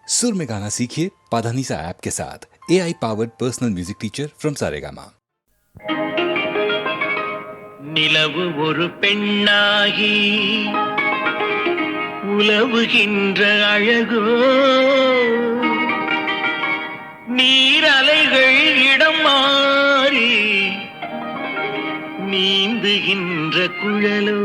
सुर में गाना सीखिए पाधानीसा ऐप के साथ। AI powered personal music teacher from Saregama. நிலவு ஒரு பெண்ணாகி உலவுகின்ற அழகோ, நீரலைகள் இடம் மாறி நீந்துகின்ற குழலோ.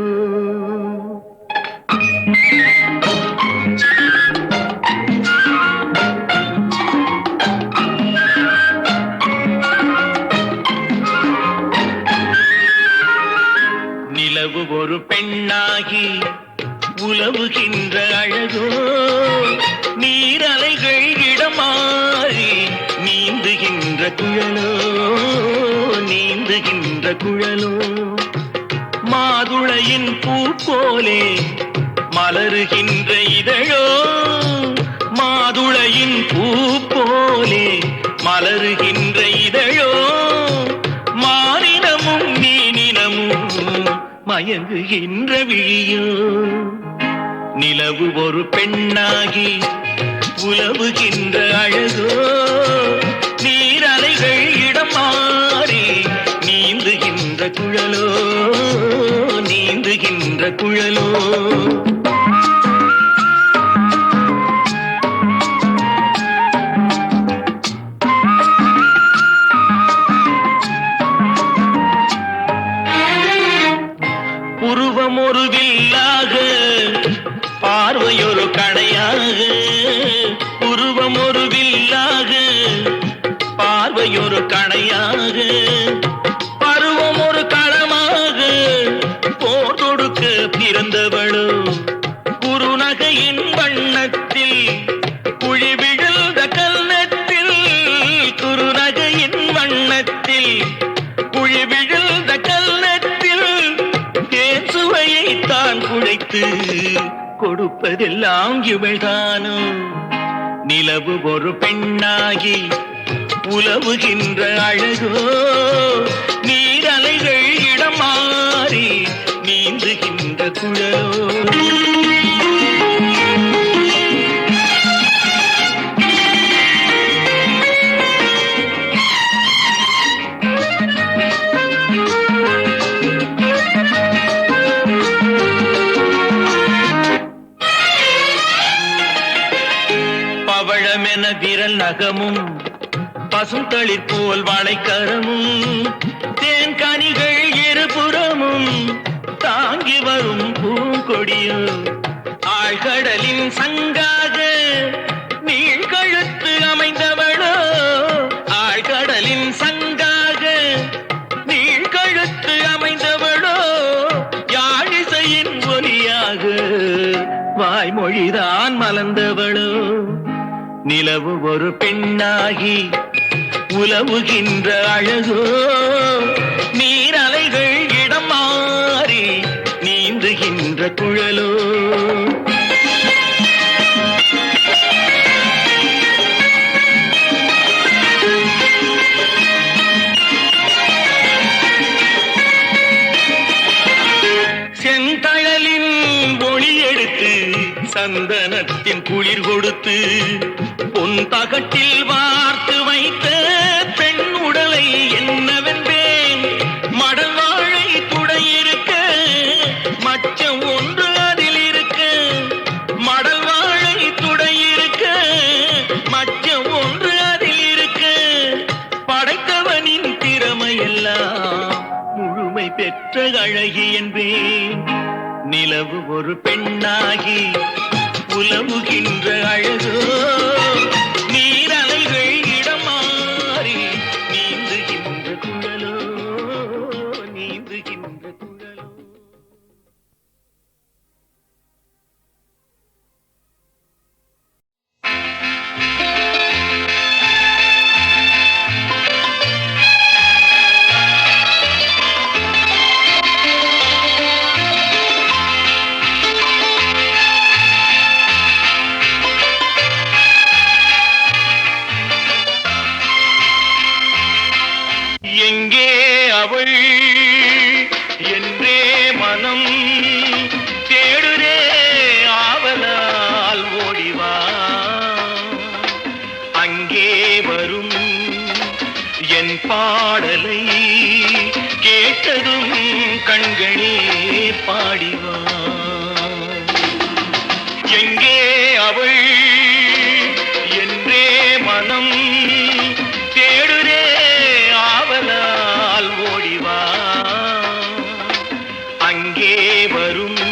நிலவு ஒரு பெண்ணாகி உலவுகின்ற அழகோ, நீரலைகள் இடமாறி நீந்துகின்ற குழலோ, நீந்துகின்ற குழலோ. மாதுளையின் பூ போலே மலருகின்ற இதழோ, மாதுளையின் பூ போலே மலருகின்ற இதழோ, மானினமும் மீனினமும் மயங்குகின்ற விழியோ. நிலவு ஒரு பெண்ணாகி உலவுகின்ற அழகோ, நீரலைகள் இடம் மாறி நீந்துகின்ற குழலோ, நீந்துகின்ற குழலோ. உருவம் ஒரு வில்லாக, பார்வையொரு கணையாக. உருவம் ஒரு வில்லாக, பார்வையொரு கணையாக. பருவம் ஒரு களமாக, போர் தொடுக்க பிறந்தவளோ. குறுநகையின் வண்ணத்தில் குழி விழுந்த கன்னத்தில், குறுநகையின் வண்ணத்தில் குழி விழுந்த கன்னத்தில் சுவையை தான் குழைத்து கொடுப்பதெல்லாம் இவள்தானோ. நிலவு ஒரு பெண்ணாகி உலவுகின்ற அழகோ, நீரலைகள் இடம் மாறி நீந்துகின்ற குழலோ. பவழமென விரல் நகமும், பசுந்தளிர் போல் வாழைக்கரமும், தேன்கனிகள் இருபுறமும் தாங்கி வரும் பூங்கொடியோ. ஆழ்கடலின் சங்காக நீழ்கழுத்து அமைந்தவளோ, ஆழ்கடலின் சங்காக நீழ்கழுத்து அமைந்தவளோ. யாழிசையின் ஒலியாக வாய்மொழிதான் மலர்ந்தவளோ. நிலவு ஒரு பெண்ணாகி உலவுகின்ற அழகோ, நீரலைகள் இடம் மாறி நீந்துகின்ற குழலோ. செந்தழலின் ஒளி எடுத்து சந்தனத்தின் குளிர் கொடுத்து, பொன் தகட்டில் வார்த்து வைத்த பெண் உடலை என்னவென்பேன். மடல் வாழை துடையிருக்க மச்சம் ஒன்று அதில் இருக்க, மடல் வாழை துடையிருக்க மச்சம் ஒன்று அதில் இருக்க. படைத்தவனின் திறமையெல்லாம் முழுமை பெற்ற அழகி என்பேன். நிலவு ஒரு பெண்ணாகி உலவுகின்ற அழகோ, நீரலைகள் இடம் மாறி நீந்துகின்ற குழலோ, நீந்துகின்ற குழலோ. பாடலை கேட்டதும் கண்களே பாடிவா. எங்கே அவள் என்றே மனம் தேடுதே ஆவலால் ஓடிவா. அங்கே வரும்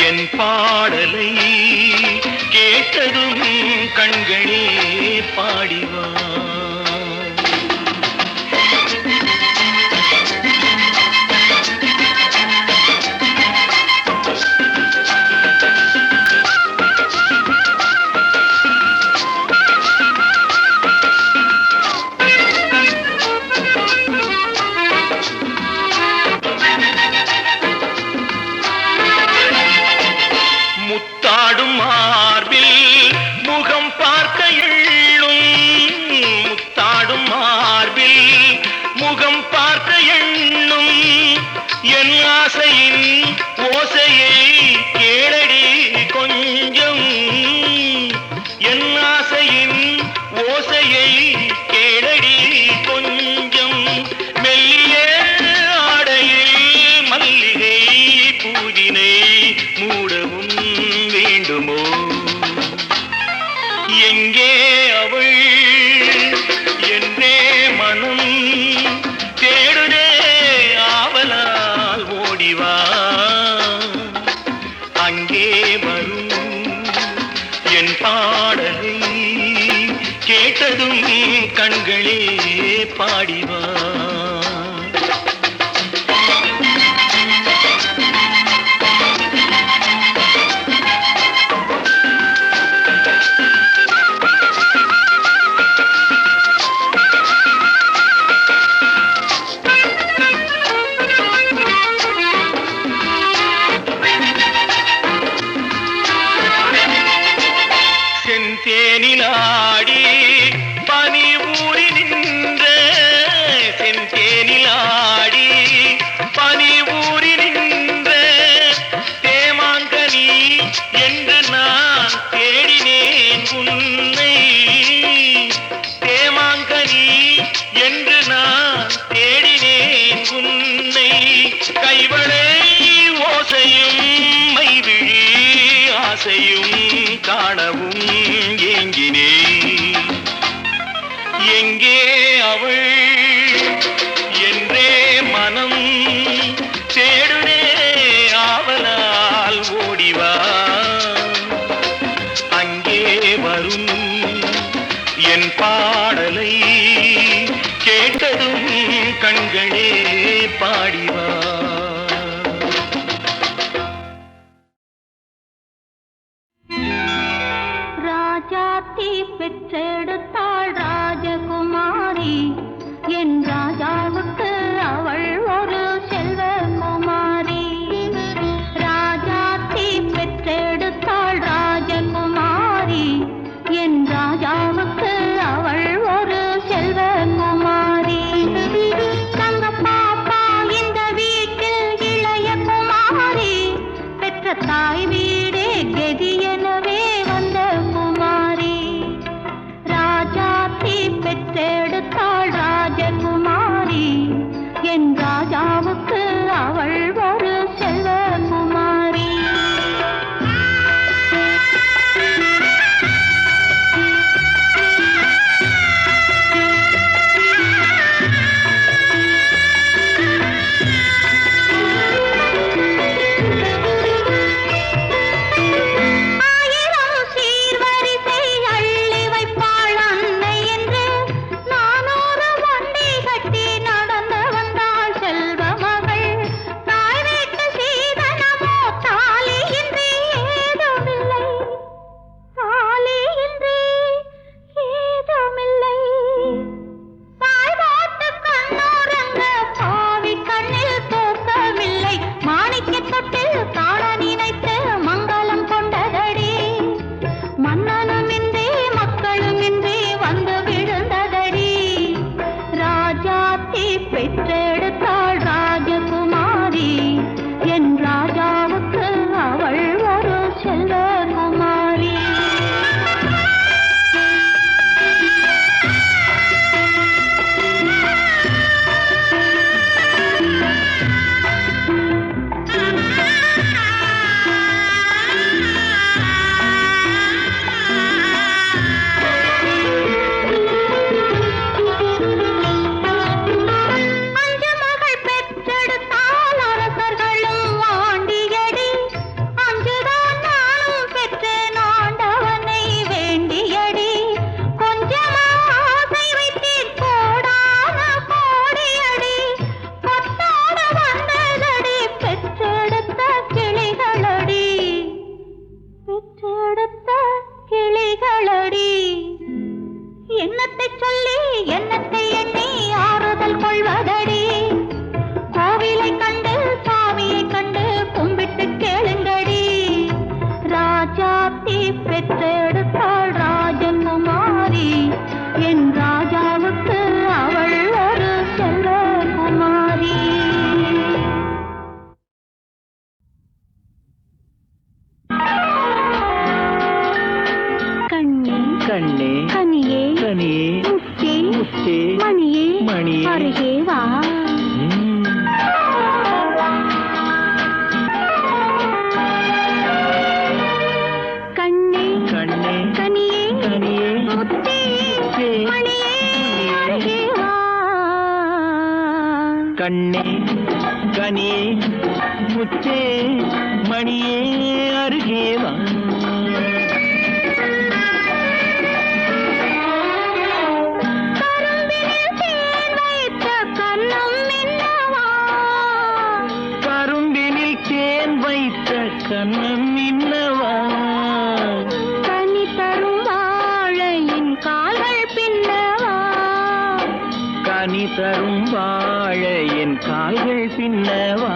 என் பாடலை கேட்டதும் கண்களே பாடிவா. முத்தாடும் மார்பில் முகம் பார்க்க எண்ணும், முத்தாடும் மார்பில் முகம் பார்க்க எண்ணும். என் ஆசையின் ஓசையை கேளடி கொஞ்சம், என் ஆசையின் ஓசையை கேளடி கொஞ்சம். மெல்லிய ஆடையில் மல்லிகை பூவினை மூடவும் வேண்டுமோ. எங்கே அவள் என்றே மனம் தேடுதே ஆவலால் ஓடிவா. அங்கே வரும் என் பாடலை கேட்டதும் கண்களே பாடிவா. செந்தேனிலாடி பனி ஊறி நின்ற, செந்தேனிலாடி பனி ஊறி நின்ற தேமாங்கனி என்று நான் தேடினேன் உன்னை. தேமாங்கனி என்று நான் தேடினேன் உன்னை. கைவளை ஓசையும் மைவிழி ஆசையும் காணவும் ஏங்கினே. எங்கே அவள் என்றே மனம் தேடுனே ஆவலால் ஓடிவா. அங்கே வரும் என் பாடலை கேட்டதும் கண்களே பாடிவா. ராஜாத்தி பெற்றெடுத்தாள் ராஜகுமாரி, என் ராஜாவுக்கு அவள் ஒரு செல்வகுமாரி. ராஜாத்தி பெற்றெடுத்தாள் ராஜகுமாரி, என் ராஜாவுக்கு அவள் ஒரு செல்வகுமாரி. தங்க பாப்பா இந்த வீட்டில் இளைய குமாரி, பெற்ற தாய் வீடே கெதி எனவே வந்த குமாரி. ராஜாத்தி பெற்றெடுத்தாள் ராஜகுமாரி, என் என்னத்தை சொல்லி என்னத்தை எண்ணி ஆறுதல் கொள்வதடி கோவிலை கண்டு சாமியை கண்டு கும்பிட்டு கேளுங்கடி ராஜாத்தி பெற்றெடுத்தாள் ராஜகுமாரி என் ராஜாவுக்கு அவள் ஒரு செல்வகுமாரி கண்ணே கண்ணே கனியே கனியே முத்தே முத்தே மணியே மணியே அருகே வா கண்ணே கண்ணே கனியே கனியே முத்தே முத்தே மணியே அருகே வா கண்ணே கனியே முத்தே மணியே அருகே வா கரும்பினில் தேன் வைத்த கன்னம் மின்னவா கரும்பினில் தேன் வைத்த கண்ணம் மின்னவா கனி தரும் வாழையின் கால்கள் பின்னவா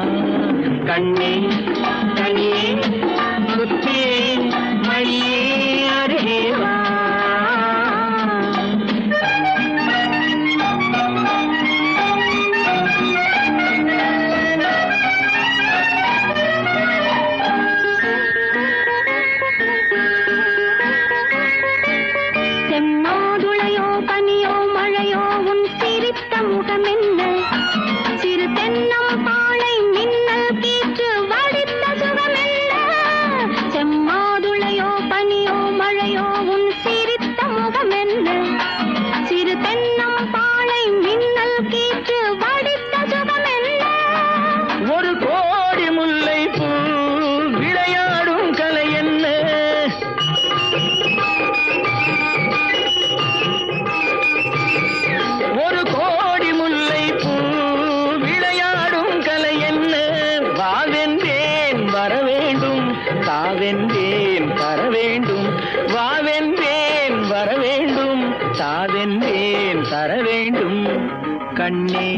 கண்ணே கனியே முத்தே மணியே அருகே வா செம்மாதுளையோ பனியோ மழையோ உன் சிரித்த முகமென்ன சிறு தென்னம் பாளை மின்னல் கீற்று வடித்த சுகமென்ன செம்மாதுளையோ பனியோ மழையோ உன் சிரித்த முகமென்ன சிறு தென்னம் பாளை மின்னல் கீற்று வடித்த சுகமென்ன ஒரு கோடி முல்லை பூ விளையாடும் கலை என்ன ஒரு கோடி முல்லை பூ விளையாடும் கலை என்ன வாவென்றேன் வர வேண்டும் தாவென்றேன் வர வேண்டும் வாவென்றேன் வர வேண்டும் தாவென்றேன் தர வேண்டும் கண்ணே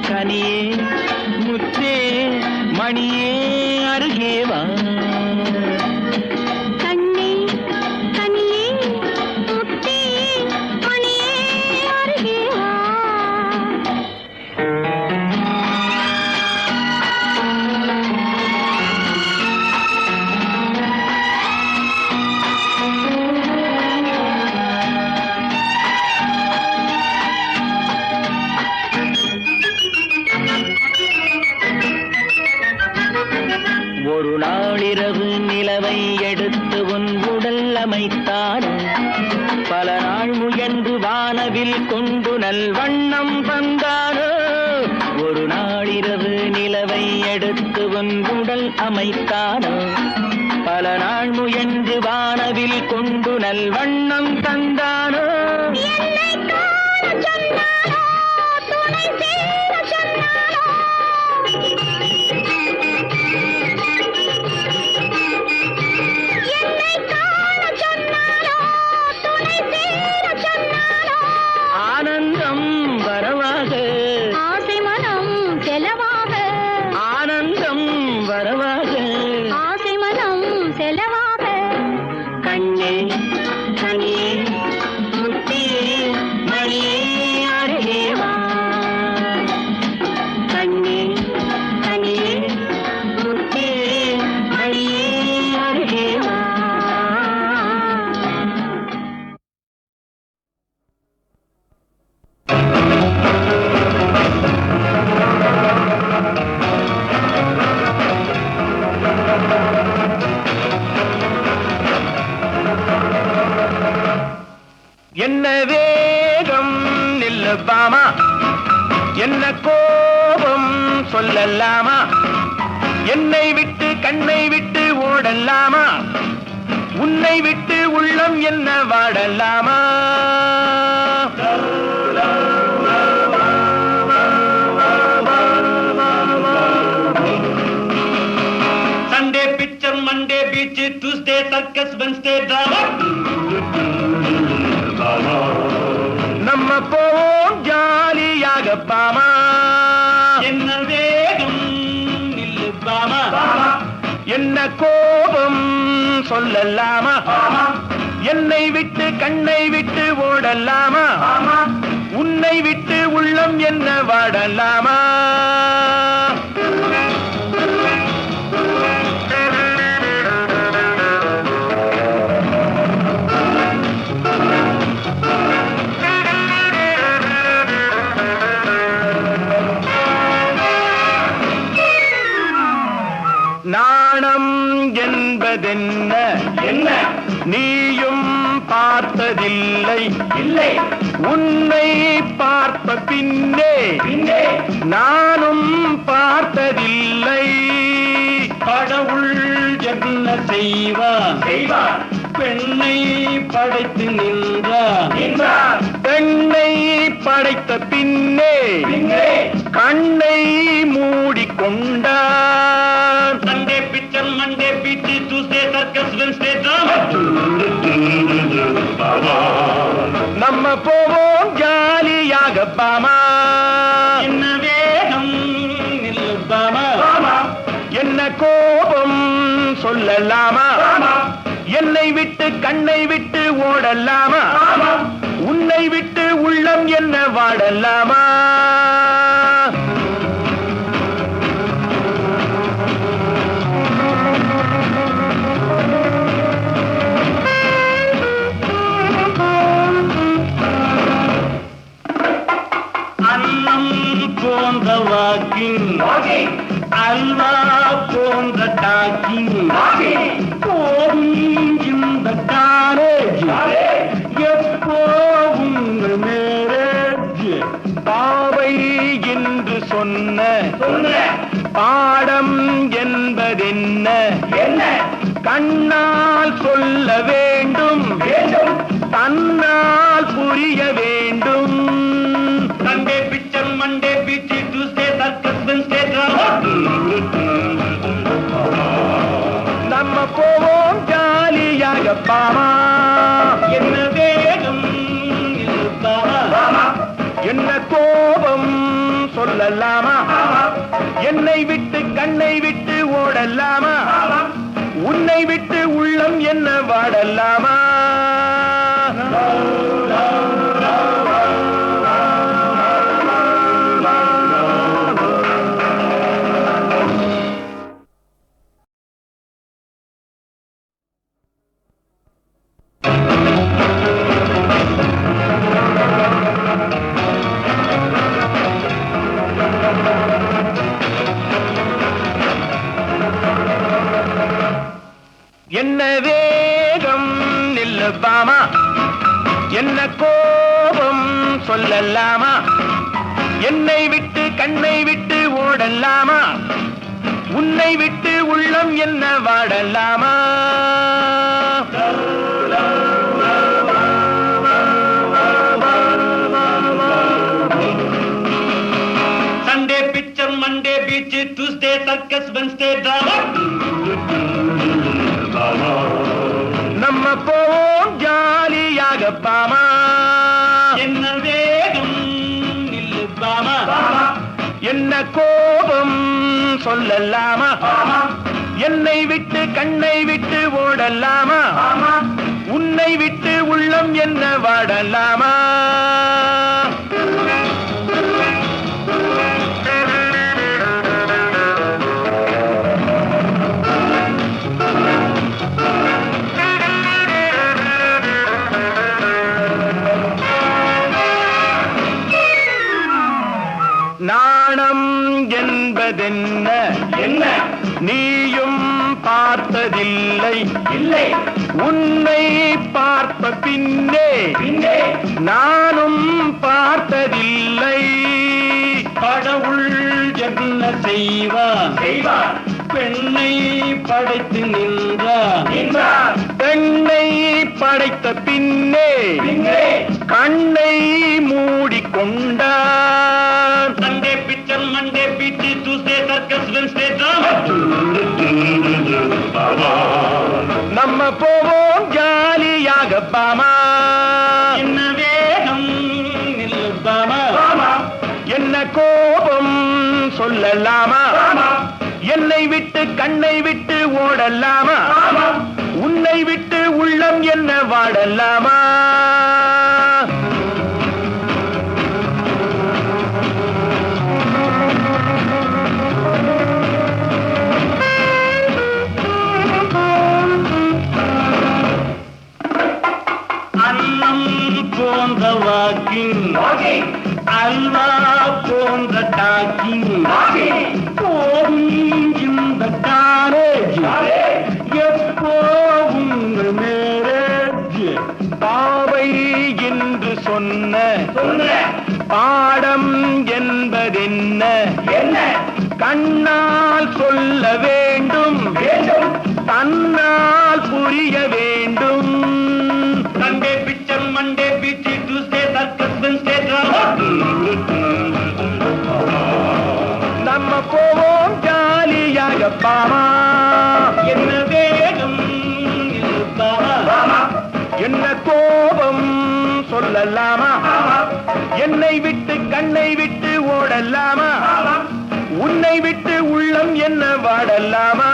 கனியே முத்தே மணியே அருகே வா கண்ணே கனியே முத்தே மணியே அருகே வா ஒரு நாளிரவு நிலவை எடுத்து உன் உடல் அமைத்தானோ பல நாள் முயன்று வானவில் கொண்டு நல்வண்ணம் தந்தானோ ஒரு நாளிரவு நிலவை எடுத்து உன் உடல் அமைத்தானோ பல நாள் முயன்று வானவில் கொண்டு நல்வண்ணம் தந்தானோ என்னை காண சொன்னானோ துணை சேர சொன்னானோ என்னை காண சொன்னானோ துணை சேர சொன்னானோ ஆனந்தம் வரவாக ஆசை மனம் செலவாக ஆனந்தம் வரவாக ஆசை மனம் செலவாக கண்ணே கனியே முத்தே மணியே அருகே வா கண்ணே கனியே முத்தே மணியே அருகே வா என்ன வேகம் நில்லப்பாமா என்ன கோபம் சொல்லலாமா என்னை விட்டு கண்ணை விட்டு ஓடலாமா உன்னை விட்டு உள்ளம் என்ன வாடலாமா Sunday picture Monday beach Tuesday circus Wednesday drama கோபம் சொல்லலாமா? என்னை விட்டு கண்ணை விட்டு ஓடலாமா? உன்னை விட்டு உள்ளம் என்ன வாடலாமா? நாணம் என்பதென்ன? என்ன நீயும் பார்த்ததில்லை? இல்லை. உன்னை பார்த்த பின்னே நானும் பார்த்ததில்லை. கடவுள் என்ன செய்வார்? பெண்ணை படைத்து நின்றார். பெண்ணை படைத்த பின்னே கண்ணை மூடிக்கொண்டான். Sunday picture, Monday beach, Tuesday circus, Wednesday drama. நம்ம போவோம் ஜாலியாக பாமா. என்ன வேகம் நில்லு பாமா. என்ன கோபம் சொல்லலாமா? என்னை விட்டு கண்ணை விட்டு ஓடலாமா? உன்னை விட்டு உள்ளம் என்ன வாடலாமா? அன்னம் போன்ற வாக்கிங், அல்வா போன்ற டாக்கிங், போதும் இந்த காலேஜ் எப்போ உங்கள் மேரேஜ். பாவை என்று சொன்ன பாடம் என்பதென்ன? கண்ணால் சொல்ல வேண்டும், தன்னால் புரிய வேண்டும். Sunday picture, Monday beach, Tuesday circus, Wednesday drama. நம்ம போவோம் ஜாலியாக பாமா. என்ன வேகம் நில்லு பாமா. என்ன கோபம் சொல்லலாமா? என்னை விட்டு கண்ணை விட்டு ஓடலாமா? உன்னை விட்டு உள்ளம் என்ன வாடலாமா? என்ன வேகம் நில்லு பாமா. என்ன கோபம் சொல்லலாமா? என்னை விட்டு கண்ணை விட்டு ஓடலாமா? உன்னை விட்டு உள்ளம் என்ன வாடலாமா? Sunday picture, Monday beach, Tuesday circus, Wednesday drama. நம்ம போவோம் ஜாலியாக பாமா. என்ன வேகம் நில்லு பாமா. என்ன கோபம் சொல்லலாமா? என்னை விட்டு கண்ணை விட்டு ஓடலாமா? உன்னை விட்டு உள்ளம் என்ன வாடலாமா? நாணம் என்பதென்ன? நீயும் பார்த்ததில்லை? இல்லை. உன்னை பார்த்த பின்னே நானும் பார்த்ததில்லை. கடவுள் என்ன செய்வார்? பெண்ணை படைத்து நின்றார். பெண்ணை படைத்த பின்னே கண்ணை மூடிக்கொண்டான். Sunday picture, Monday beach, Tuesday circus, Wednesday drama. நம்ம போவோம் ஜாலியாக பாமா. என்ன வேகம் நில்லு பாமா. என்ன கோபம் சொல்லலாமா? என்னை விட்டு கண்ணை விட்டு ஓடலாமா உன்னை விட்டு உள்ளம் என்ன வாடலாமா அன்னம் போன்ற வாக்கிங் அல்வா போன்ற டாக்கிங் போகும் இந்த காலேஜ் எப்போ உங்கள் மேரேஜ் பாவை என்று சொன்ன பாடம் என்பதென்ன கண்ணால் சொல்ல வேண்டும் தன்னால் புரிய வேண்டும் Sunday picture Monday beach Tuesday circus Wednesday drama நம்ம போவோம் ஜாலியாக பாமா என்ன வேகம் என்ன கோபம் சொல்லலாமா என்னை விட்டு கண்ணை விட்டு ஓடலாமா உன்னை விட்டு உள்ளம் என்ன வாடலாமா